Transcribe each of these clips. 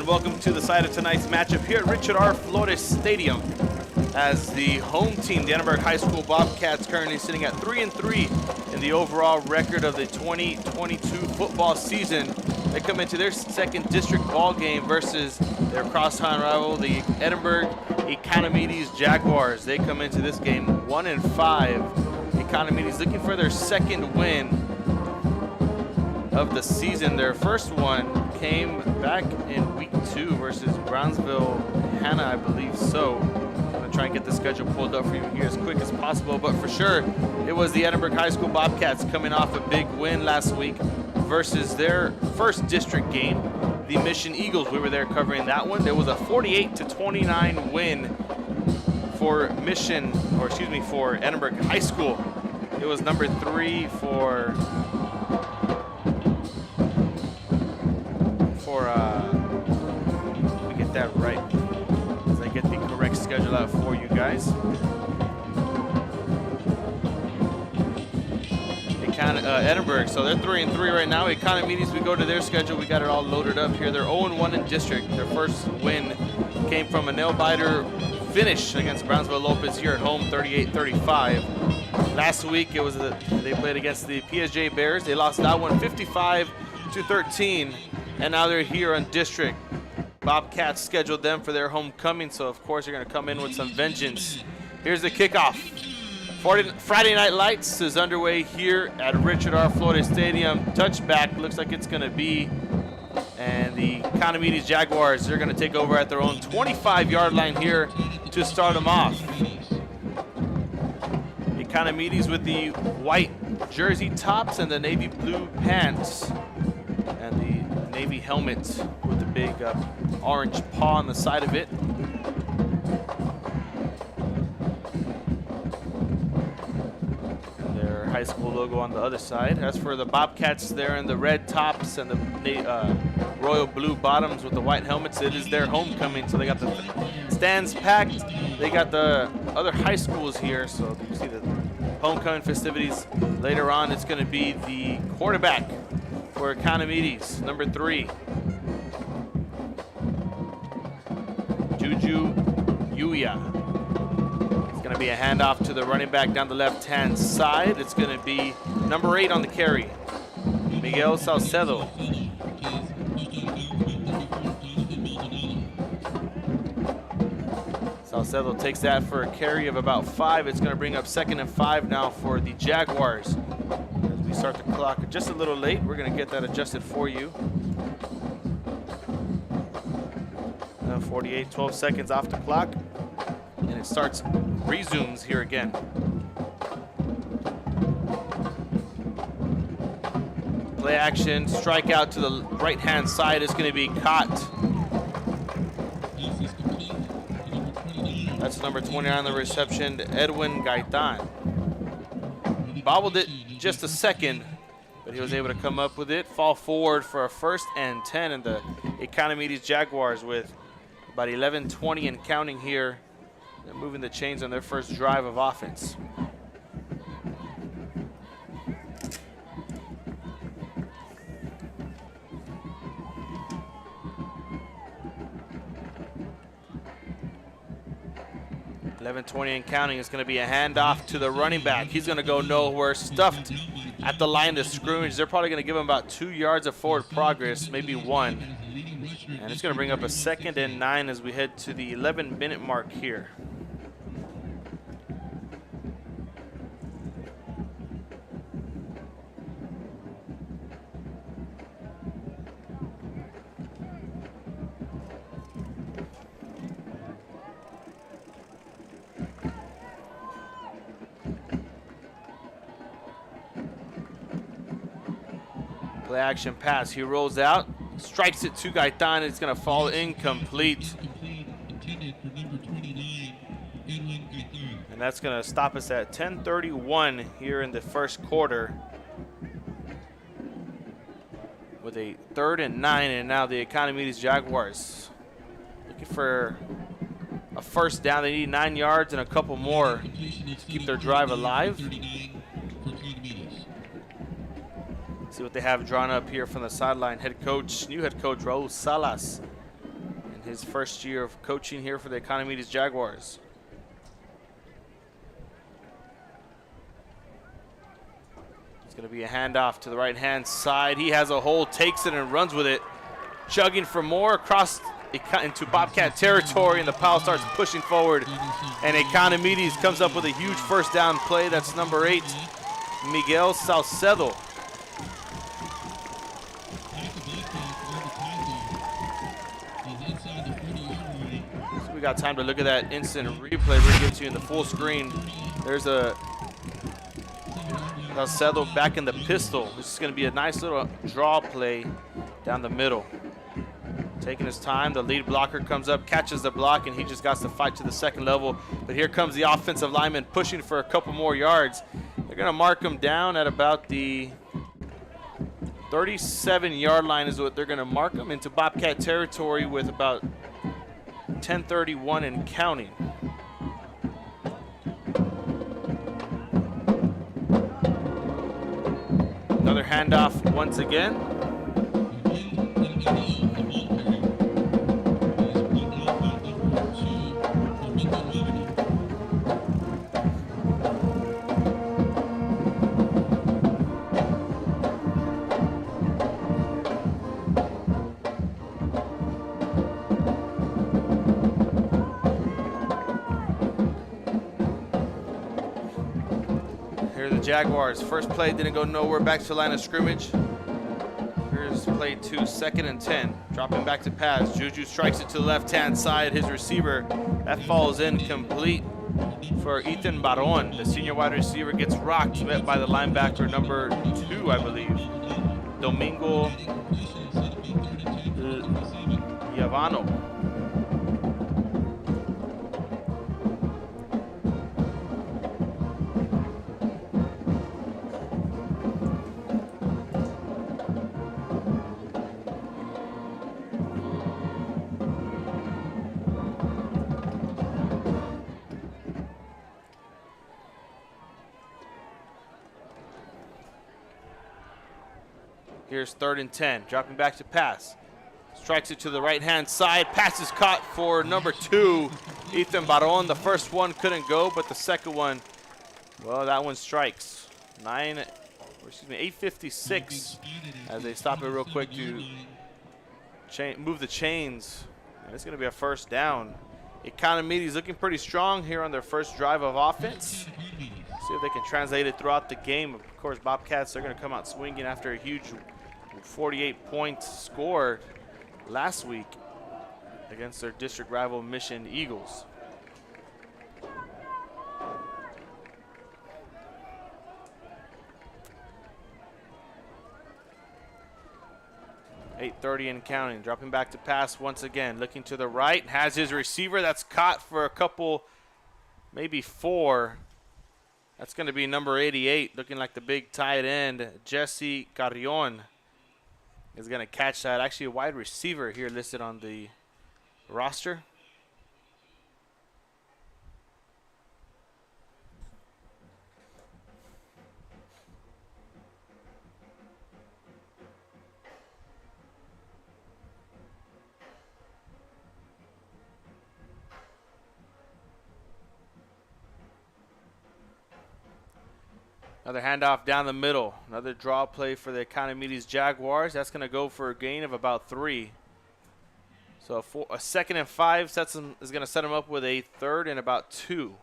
and welcome to the site of tonight's matchup here at Richard R. Flores Stadium. As the home team, the Edinburg High School Bobcats, currently sitting at 3-3 in the overall record of the 2022 football season. They come into their second district ball game versus their crosstown rival, the Edinburg Economedes Jaguars. They come into this game 1-5. Economedes looking for their second win of the season. Their first one came back in week 2 versus Brownsville Hannah, I believe so. I'm gonna try and get the schedule pulled up for you here as quick as possible, but for sure it was the Edinburg High School Bobcats coming off a big win last week versus their first district game, the Mission Eagles. We were there covering that one. There was a 48-29 win for for Edinburg High School. It was number 3 for let me get that right as I get the correct schedule out for you guys. Edinburg, so they're 3-3 right now. Economedes, we go to their schedule. We got it all loaded up here. They're 0-1 in district. Their first win came from a nail-biter finish against Brownsville Lopez here at home, 38-35. Last week they played against the PSJ Bears. They lost that one 55-13, and now they're here on district. Bobcats scheduled them for their homecoming, so of course they're going to come in with some vengeance. Here's the kickoff. Friday Night Lights is underway here at Richard R. Flores Stadium. Touchback looks like it's going to be, and the Economedes Jaguars, they're going to take over at their own 25-yard line here to start them off. Economedes with the white jersey tops and the navy blue pants and the navy helmet with the big orange paw on the side of it. High school logo on the other side. As for the Bobcats, they're in the red tops and the royal blue bottoms with the white helmets. It is their homecoming, so they got the stands packed. They got the other high schools here, so you see the homecoming festivities. Later on, it's going to be the quarterback for Economedes, number 3, Juju Uya. Going to be a handoff to the running back down the left-hand side. It's going to be number 8 on the carry, Miguel Salcedo. Salcedo takes that for a carry of about 5. It's going to bring up 2nd and 5 now for the Jaguars. As we start the clock just a little late, we're going to get that adjusted for you. 48, 12 seconds off the clock. And it resumes here again. Play action, strike out to the right-hand side is going to be caught. That's number 29 on the reception, Edwin Gaitan. Bobbled it just a second, but he was able to come up with it. Fall forward for a 1st and 10, and the Economedes Jaguars with about 11:20 and counting here. They're moving the chains on their first drive of offense. .20 and counting. Is going to be a handoff to the running back. He's going to go nowhere, stuffed at the line of scrimmage. They're probably going to give him about 2 yards of forward progress, maybe 1. And it's going to bring up a 2nd and 9 as we head to the 11-minute mark here. Play action pass. He rolls out, strikes it to Gaitan. It's going to fall incomplete. And that's going to stop us at 10:31 here in the first quarter with a 3rd and 9. And now the Economedes Jaguars looking for a 1st down. They need 9 yards and a couple more to keep their drive alive. See what they have drawn up here from the sideline. New head coach Raul Salas his first year of coaching here for the Economedes Jaguars. It's going to be a handoff to the right-hand side. He has a hole, takes it, and runs with it. Chugging for more across into Bobcat territory, and the pile starts pushing forward. And Economedes comes up with a huge first down play. That's number 8, Miguel Salcedo. So we got time to look at that instant replay. We're going to give to you in the full screen. There's a Salcedo back in the pistol. This is going to be a nice little draw play down the middle. Taking his time, the lead blocker comes up, catches the block, and he just got to fight to the second level. But here comes the offensive lineman pushing for a couple more yards. They're going to mark him down at about the 37-yard line is what they're going to mark him into Bobcat territory with about 10:31 and counting. Another handoff once again. Jaguars. First play didn't go nowhere, back to the line of scrimmage. Here's play 2, 2nd and 10. Dropping back to pass. Juju strikes it to the left-hand side. His receiver, that falls in complete for Ethan Baron. The senior wide receiver gets rocked, met by the linebacker number 2, I believe, Domingo Yavano. Here's 3rd and 10, dropping back to pass. Strikes it to the right-hand side. Pass is caught for number 2, Ethan Baron. The first one couldn't go, but the second one, well, that one strikes. 8:56 as they stop it real quick to move the chains. And it's going to be a first down. Economedes looking pretty strong here on their first drive of offense. See if they can translate it throughout the game. Of course, Bobcats are going to come out swinging after a huge 48-point score last week against their district rival Mission Eagles. .30 and counting. Dropping back to pass once again. Looking to the right. Has his receiver. That's caught for a couple, maybe 4. That's going to be number 88, looking like the big tight end, Jesse Carrion, is going to catch that. Actually, a wide receiver here listed on the roster. Another handoff down the middle. Another draw play for the Economedes Jaguars. That's going to go for a gain of about 3. So a 2nd and 5 is going to set them up with a 3rd and about 2.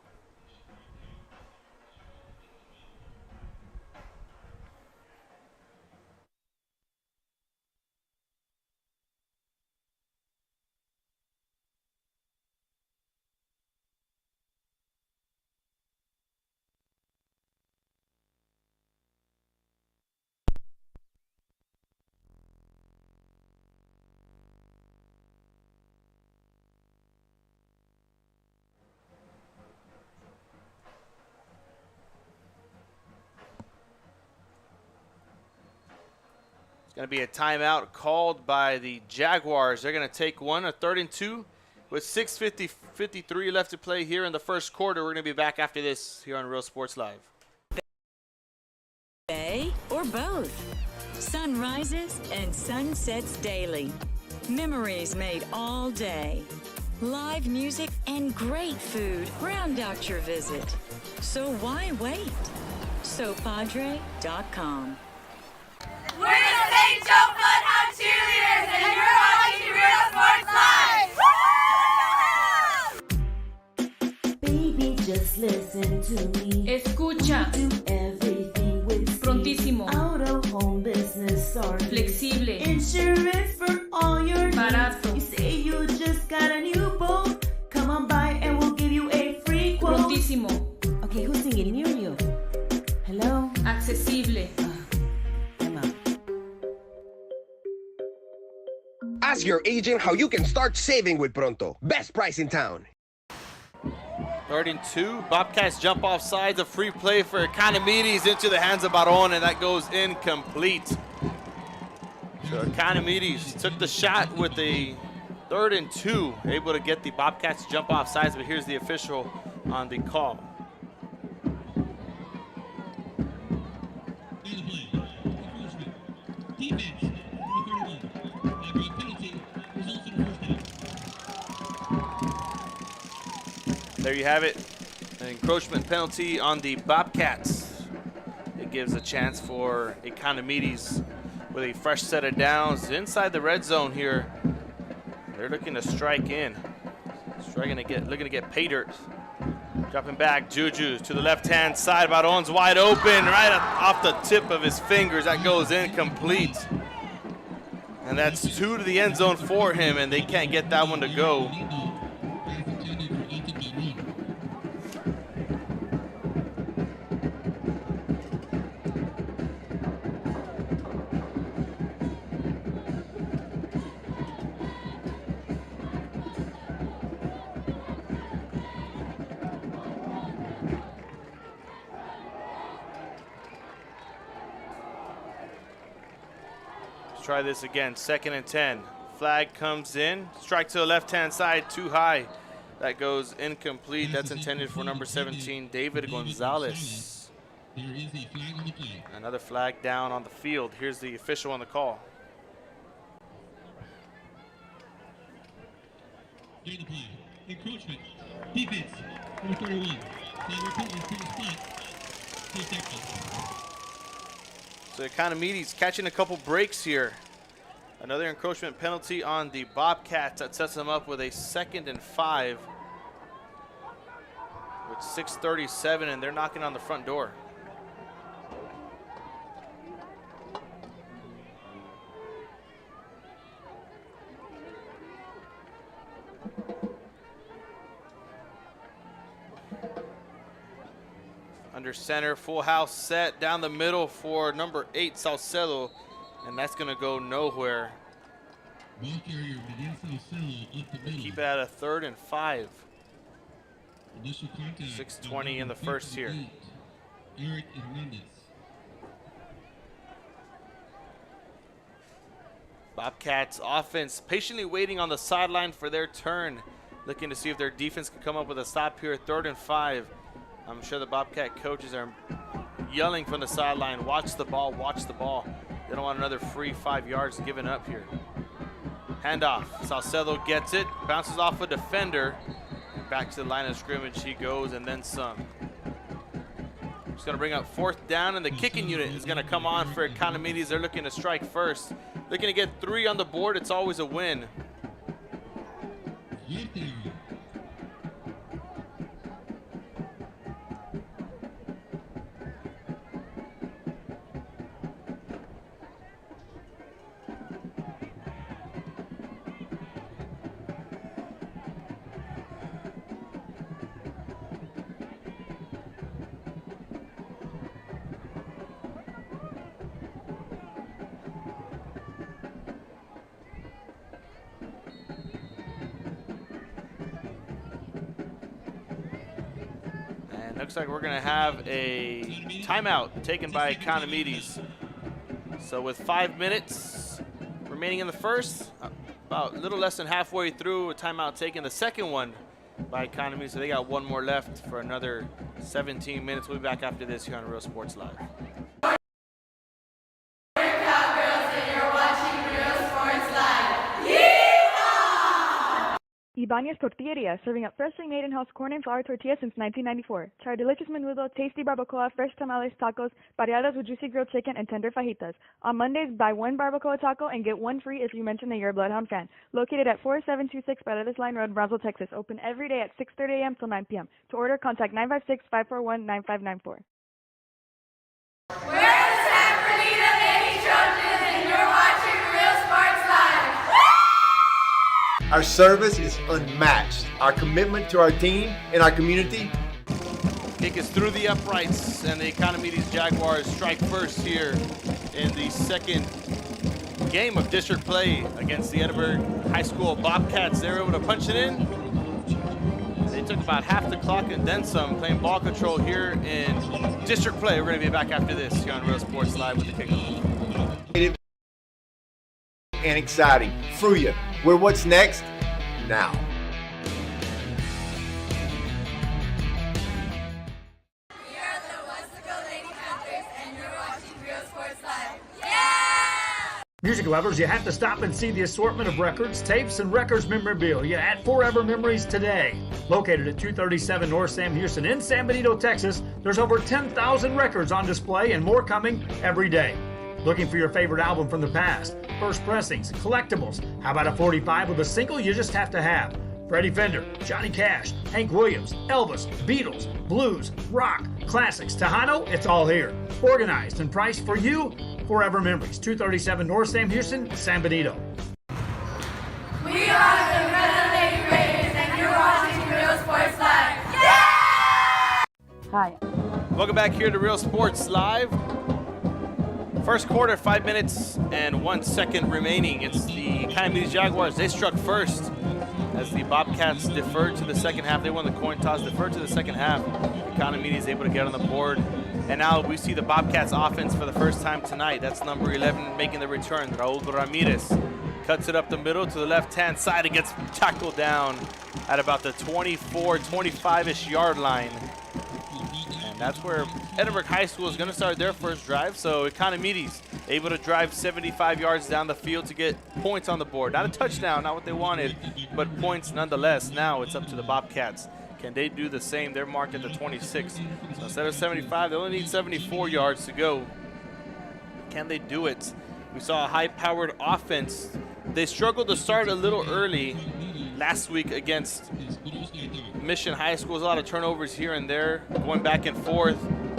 Going to be a timeout called by the Jaguars. They're going to take one, a 3rd and 2 with 6:53 left to play here in the first quarter. We're going to be back after this here on Real Sports Live. Bay or both. Sun rises and sun sets daily. Memories made all day. Live music and great food round out your visit. So why wait? SoPadre.com. We're the St. Joe Bloodhound Cheerleaders, and you're watching Real Sports Live! Baby, just listen to me. Escucha. Do everything with speed. Prontísimo. Out of home business or Flexible. insurance for all your needs. Barato. You say you just got a new boat. Come on by and we'll give you a free quote. Prontísimo. Okay, who's singing near you? Hello? Accesible. I'm out. Ask your agent how you can start saving with Pronto. Best price in town. 3rd and 2. Bobcats jump off sides. A free play for Economedes into the hands of Baron, and that goes incomplete. So Economedes took the shot with a 3rd and 2, able to get the Bobcats to jump off sides, but here's the official on the call. There you have it, an encroachment penalty on the Bobcats. It gives a chance for Economedes with a fresh set of downs inside the red zone here. They're looking to strike in. Looking to get pay dirt. Dropping back, Juju to the left-hand side. Baron's wide open, right off the tip of his fingers. That goes incomplete. And that's 2 to the end zone for him, and they can't get that one to go. Try this again, 2nd and 10. Flag comes in, strike to the left-hand side, too high. That goes incomplete. That's intended for number 17, David Gonzalez. Another flag down on the field. Here's the official on the call. Encroachment. Defense. Number 31. So Economedes catching a couple breaks here. Another encroachment penalty on the Bobcats that sets them up with a 2nd and 5 with 6:37, and they're knocking on the front door. Under center, full house set down the middle for number 8, Salcedo, and that's going to go nowhere. Keep it at a 3rd and 5. 6:20 in the first here. Bobcats offense patiently waiting on the sideline for their turn, looking to see if their defense can come up with a stop here. 3rd and 5. I'm sure the Bobcat coaches are yelling from the sideline, watch the ball, watch the ball. They don't want another free 5 yards given up here. Handoff, Salcedo gets it, bounces off a defender, and back to the line of scrimmage he goes, and then some. Just gonna bring up 4th down, and the kicking unit is gonna come on for Economedes. They're looking to strike first. Looking to get 3 on the board, it's always a win. Looks like we're gonna have a timeout taken by Economedes. So with 5 minutes remaining in the first, about a little less than halfway through, a timeout taken. The second one by Economedes, so they got 1 more left for another 17 minutes. We'll be back after this here on Real Sports Live. We're Cowgirls, and you're watching Real Sports Live. Yeah! Ibanez Tortilleria, serving up freshly made in-house corn and flour tortillas since 1994. Try delicious menudo, tasty barbacoa, fresh tamales, tacos, pareadas with juicy grilled chicken, and tender fajitas. On Mondays, buy one barbacoa taco and get one free if you mention that you're a Bloodhound fan. Located at 4726 Paredes Line Road, Brownsville, Texas. Open every day at 6:30 a.m. till 9 p.m. To order, contact 956-541-9594. We're the San Bernardino Lady Trojans, and you're watching Real Sports Live. Our service is unmatched. Our commitment to our team and our community. Kick is through the uprights, and the Economedes Jaguars strike first here in the second game of district play against the Edinburg High School Bobcats. They were able to punch it in. They took about half the clock and then some, playing ball control here in district play. We're going to be back after this here on Real Sports Live with the kickoff. And exciting. Fruya, where what's next? Now. We are the Westaco Lady Panthers, and you're watching Real Sports Live. Yeah! Music lovers, you have to stop and see the assortment of records, tapes, and records memorabilia at Forever Memories today. Located at 237 North Sam Houston in San Benito, Texas, there's over 10,000 records on display and more coming every day. Looking for your favorite album from the past, first pressings, collectibles? How about a 45 with a single you just have to have? Freddie Fender, Johnny Cash, Hank Williams, Elvis, Beatles, blues, rock, classics, Tejano, it's all here. Organized and priced for you. Forever Memories, 237 North Sam Houston, San Benito. We are the Red Lady Raiders, and you're watching Real Sports Live. Yeah! Hi. Welcome back here to Real Sports Live. First quarter, 5 minutes and 1 second remaining. It's the Economedes Jaguars. They struck first as the Bobcats deferred to the second half. They won the coin toss, deferred to the second half. Economedes able to get on the board. And now we see the Bobcats offense for the first time tonight. That's number 11 making the return. Raul Ramirez cuts it up the middle to the left-hand side and gets tackled down at about the 24, 25-ish yard line. And that's where Edinburg High School is going to start their first drive. So Economedes able to drive 75 yards down the field to get points on the board. Not a touchdown, not what they wanted, but points nonetheless. Now it's up to the Bobcats. Can they do the same? They're marked at the 26. So instead of 75, they only need 74 yards to go. Can they do it? We saw a high-powered offense. They struggled to start a little early last week against Mission High School. A lot of turnovers here and there, going back and forth.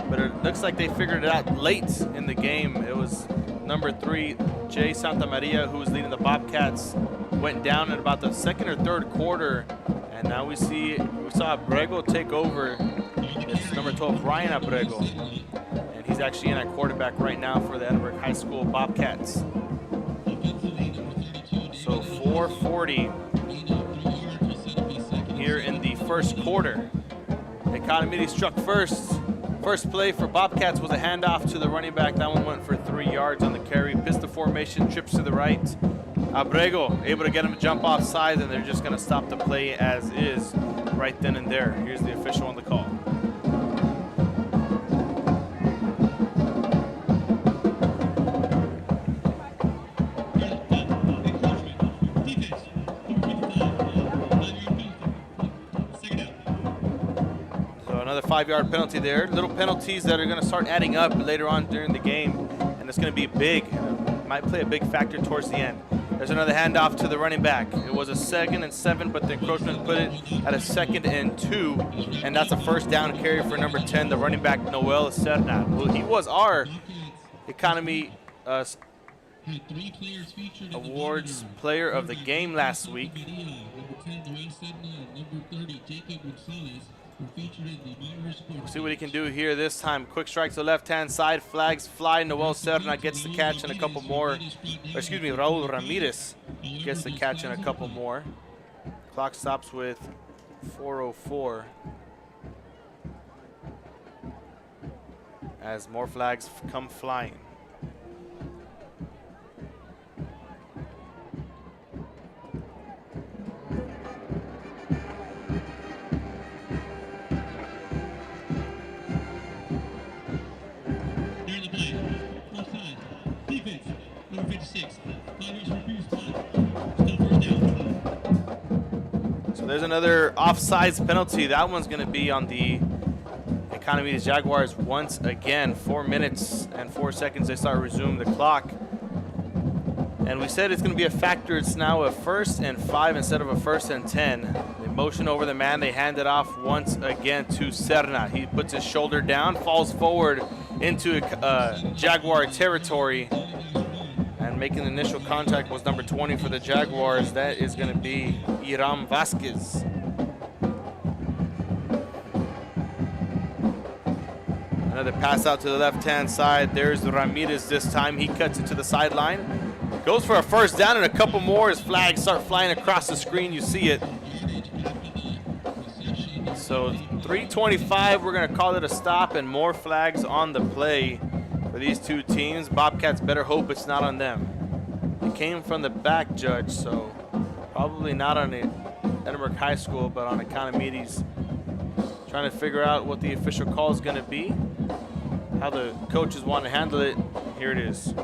But it looks like they figured it out late in the game. It was number 3, Jay Santamaria, who was leading the Bobcats, went down in about the second or third quarter. And now we saw Abrego take over. It's number 12, Ryan Abrego. And he's actually in at quarterback right now for the Edinburg High School Bobcats. So 4:40 here in the first quarter. Economedes struck first. First play for Bobcats was a handoff to the running back. That one went for 3 yards on the carry. Pistol formation, trips to the right. Abrego able to get him to jump off side, and they're just going to stop the play as is right then and there. Here's the official on the call. So another 5-yard penalty there. Little penalties that are going to start adding up later on during the game, and it's going to be big. Might play a big factor towards the end. There's another handoff to the running back. It was a 2nd and 7, but the encroachment put it at a 2nd and 2, and that's a first down carry for number 10, the running back Noel Serna. Well, he was our Economy Awards Player of the Game last week. We'll see what he can do here this time. Quick strike to the left-hand side. Flags fly. Noel Serna gets the catch and a couple more. Excuse me, Raul Ramirez gets the catch and a couple more. Clock stops with 4:04. As more flags come flying. there's another offsides penalty. That one's going to be on the Economedes Jaguars once again. 4 minutes and 4 seconds. They start resume the clock. And we said it's going to be a factor. It's now a 1st and 5 instead of a 1st and 10. They motion over the man. They hand it off once again to Serna. He puts his shoulder down, falls forward into Jaguar territory. And making the initial contact was number 20 for the Jaguars. That is going to be Iram Vasquez. Another pass out to the left-hand side. There's Ramirez this time. He cuts it to the sideline. Goes for a first down and a couple more as flags start flying across the screen. You see it. So 3:25, we're going to call it a stop, and more flags on the play for these two teams. Bobcats better hope it's not on them. It came from the back, Judge, so probably not on the Edinburg High School, but on Economedes. Trying to figure out what the official call is going to be, how the coaches want to handle it. Here it is.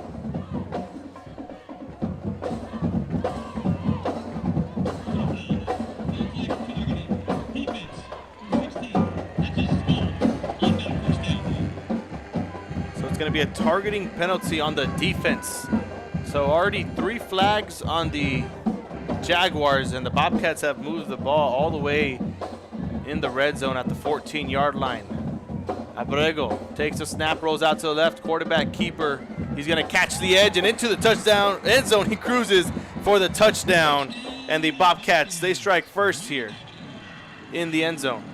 It's going to be a targeting penalty on the defense. So already 3 flags on the Jaguars, and the Bobcats have moved the ball all the way in the red zone at the 14-yard line. Abrego takes a snap, rolls out to the left, quarterback keeper. He's going to catch the edge and into the touchdown end zone. He cruises for the touchdown, and the Bobcats, they strike first here in the end zone.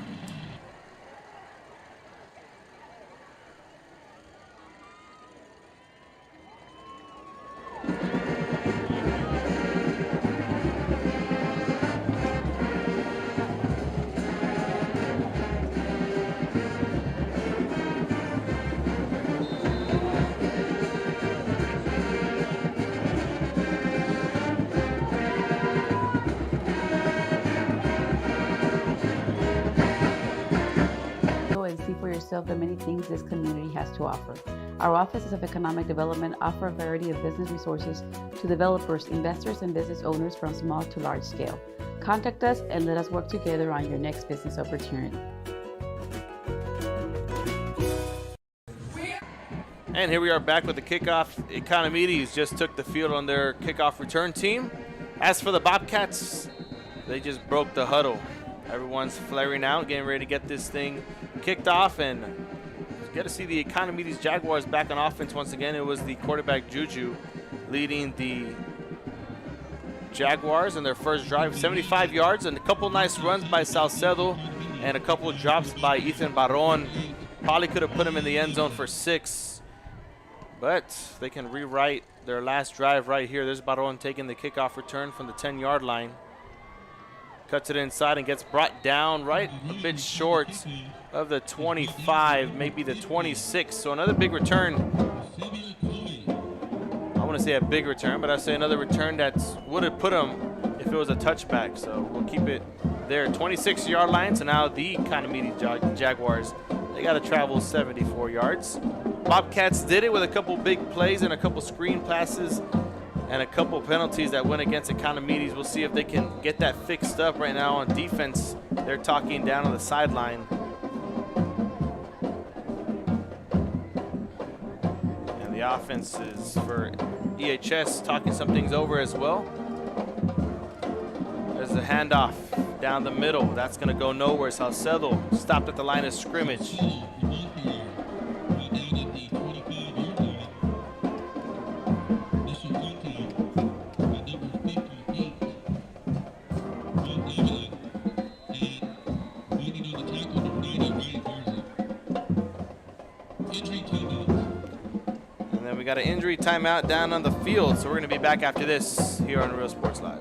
And see for yourself the many things this community has to offer. Our offices of economic development offer a variety of business resources to developers, investors, and business owners from small to large scale. Contact us and let us work together on your next business opportunity. And here we are back with the kickoff. Economedes just took the field on their kickoff return team. As for the Bobcats, they just broke the huddle. Everyone's flaring out, getting ready to get this thing kicked off, and get to see the Economedes Jaguars back on offense once again. It was the quarterback Juju leading the Jaguars in their first drive, 75 yards, and a couple nice runs by Salcedo and a couple drops by Ethan Barron. Probably could have put him in the end zone for 6, but they can rewrite their last drive right here. There's Barron taking the kickoff return from the 10-yard line. Cuts it inside and gets brought down right a bit short of the 25, maybe the 26. So another big return. I want to say a big return, but I say another return that would have put him if it was a touchback. So we'll keep it there. 26-yard line. So now the Economedes Jaguars, they got to travel 74 yards. Bobcats did it with a couple big plays and a couple screen passes and a couple penalties that went against Economedes. We'll see if they can get that fixed up right now on defense. They're talking down on the sideline. And the offense is for EHS talking some things over as well. There's a handoff down the middle. That's going to go nowhere. Salcedo stopped at the line of scrimmage. We got an injury timeout down on the field, so we're going to be back after this here on Real Sports Live.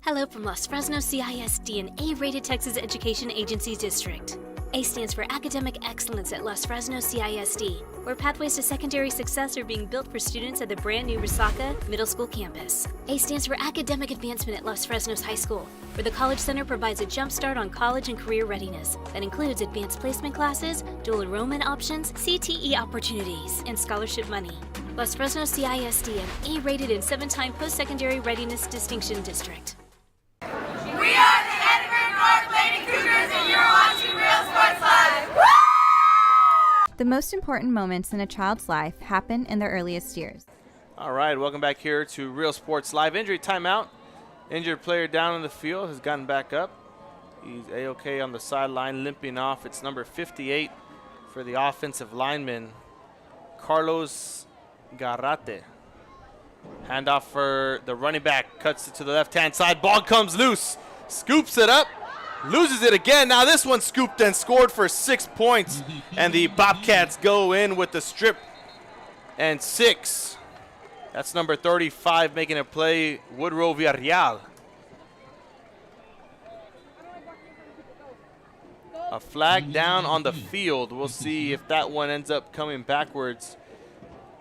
Hello from Los Fresnos CISD, an A-rated Texas Education Agency district. A stands for Academic Excellence at Los Fresnos CISD, where pathways to secondary success are being built for students at the brand new Resaca Middle School campus. A stands for Academic Advancement at Los Fresnos High School, where the College Center provides a jump start on college and career readiness that includes advanced placement classes, dual enrollment options, CTE opportunities, and scholarship money. Los Fresnos CISD, an A-rated and 7-time post-secondary readiness distinction district. We are the Edinburg North Lady Cougars, and you're watching Real Sports Live. Woo! The most important moments in a child's life happen in their earliest years. All right, welcome back here to Real Sports Live. Injury timeout. Injured player down in the field has gotten back up. He's A-OK on the sideline, limping off. It's number 58 for the offensive lineman, Carlos Garrate. Handoff for the running back, cuts it to the left-hand side. Ball comes loose, scoops it up, loses it again. Now this one scooped and scored for 6 points, and the Bobcats go in with the strip and 6. That's number 35 making a play, Woodrow Villarreal. A flag down on the field. We'll see if that one ends up coming backwards.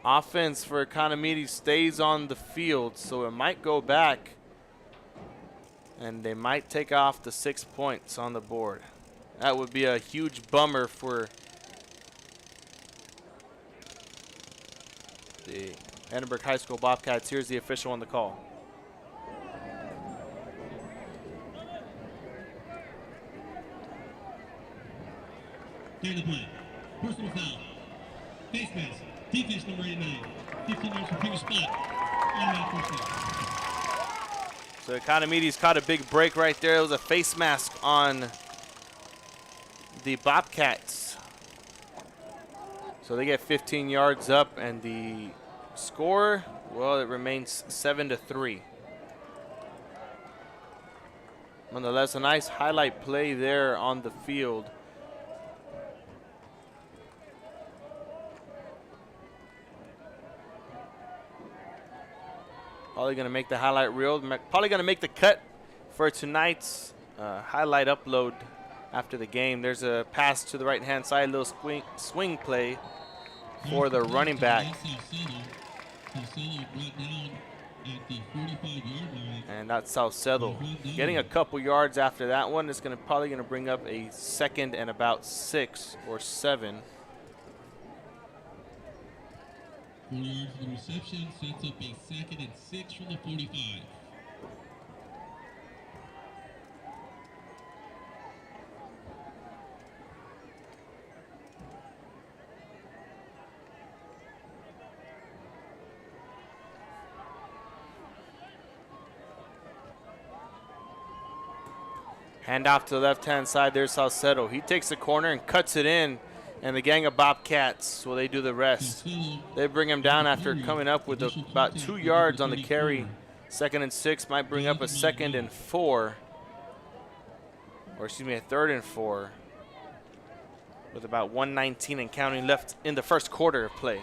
Offense for Economedes stays on the field, so it might go back. And they might take off the 6 points on the board. That would be a huge bummer for the Edinburg High School Bobcats. Here's the official on the call. Clear the play. Personal foul. Face mask. Defense number 89. 15 yards from previous spot. Automatic first down. So Economedes caught a big break right there. It was a face mask on the Bobcats. So they get 15 yards up, and the score, well, it remains 7-3. Nonetheless, a nice highlight play there on the field. Probably going to make the highlight reel. Probably going to make the cut for tonight's highlight upload after the game. There's a pass to the right-hand side, little swing play for the running back. And that's Salcedo. Getting a couple yards after that one. It's probably going to bring up a 2nd and about 6 or 7. 4 yards for the reception, sets up a 2nd and 6 from the 45. Handoff to the left-hand side. There's Salcedo. He takes the corner and cuts it in. And the gang of Bobcats, well, they do the rest. They bring him down after coming up with about 2 yards on the carry. 2nd and 6 might bring up a 2nd and 4. Or excuse me, a 3rd and 4. With about 1:19 and counting left in the first quarter of play.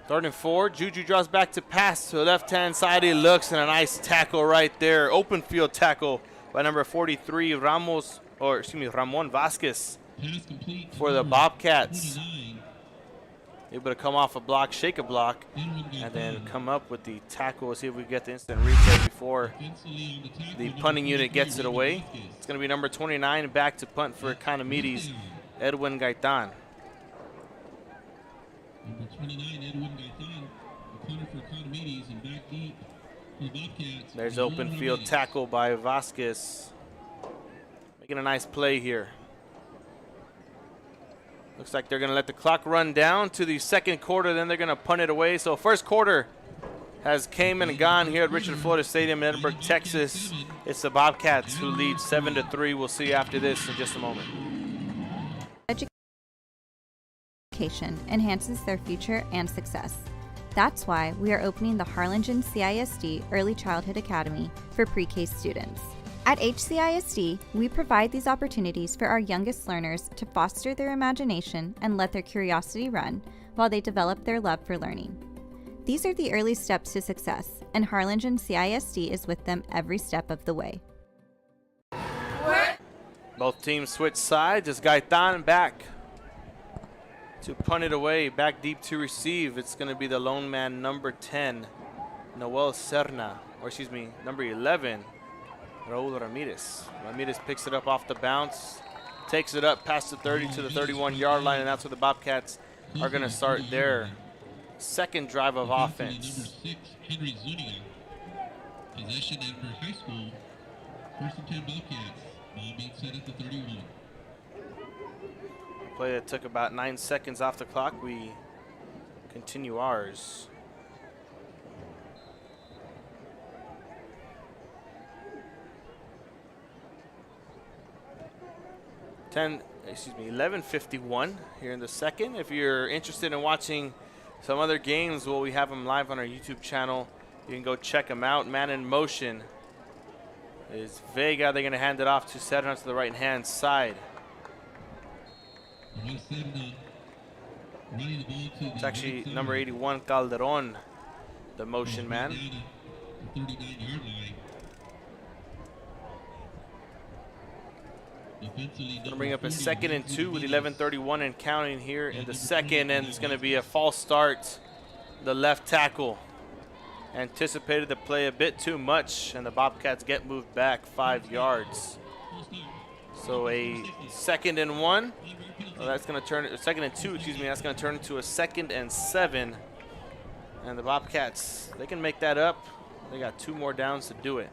Third and 4, Juju draws back to pass to the left-hand side. He looks, and a nice tackle right there. Open field tackle by number 43, Ramon Vasquez for the Bobcats. Able to come off a block, shake a block, and then come up with the tackle. We'll see if we get the instant replay before the punting unit gets it away. It's going to be number 29 back to punt for Economedes, Edwin Gaitan. Number 29, Edwin Gaitan, the punter for Economedes, and back deep for the Bobcats. There's open field tackle by Vasquez. Making a nice play here. Looks like they're going to let the clock run down to the second quarter, then they're going to punt it away. So first quarter has came and gone here at Richard Flores Stadium in Edinburg, Texas. It's the Bobcats who lead 7-3. We'll see you after this in just a moment. Education enhances their future and success. That's why we are opening the Harlingen CISD Early Childhood Academy for pre-K students. At HCISD, we provide these opportunities for our youngest learners to foster their imagination and let their curiosity run while they develop their love for learning. These are the early steps to success, and Harlingen CISD is with them every step of the way. Both teams switch sides as Gaetan back to punt it away, back deep to receive. It's going to be the lone man, number 10, Noel Serna, or excuse me, number 11, Raul Ramirez. Ramirez picks it up off the bounce, takes it up past the 30 to the 31-yard line, and that's where the Bobcats are going to start their second drive of offense. Number 6, Henry Zuniga. Possession and for high school. First and 10 Bobcats. Ball being set at the 31. Play that took about 9 seconds off the clock. We continue ours. Excuse me, 11:51 here in the second. If you're interested in watching some other games, well, we have them live on our YouTube channel. You can go check them out. Man in motion is Vega. They're going to hand it off to Serna to the right-hand side. It's actually number 81, Calderon, the motion man. Going to bring up a 2nd and 2 with 11:31 and counting here in the second, and it's going to be a false start. The left tackle anticipated the play a bit too much, and the Bobcats get moved back 5 yards. So a 2nd and 1. Well, that's going to turn, 2nd and 2, excuse me, that's going to turn into a 2nd and 7. And the Bobcats, they can make that up. They got 2 more downs to do it.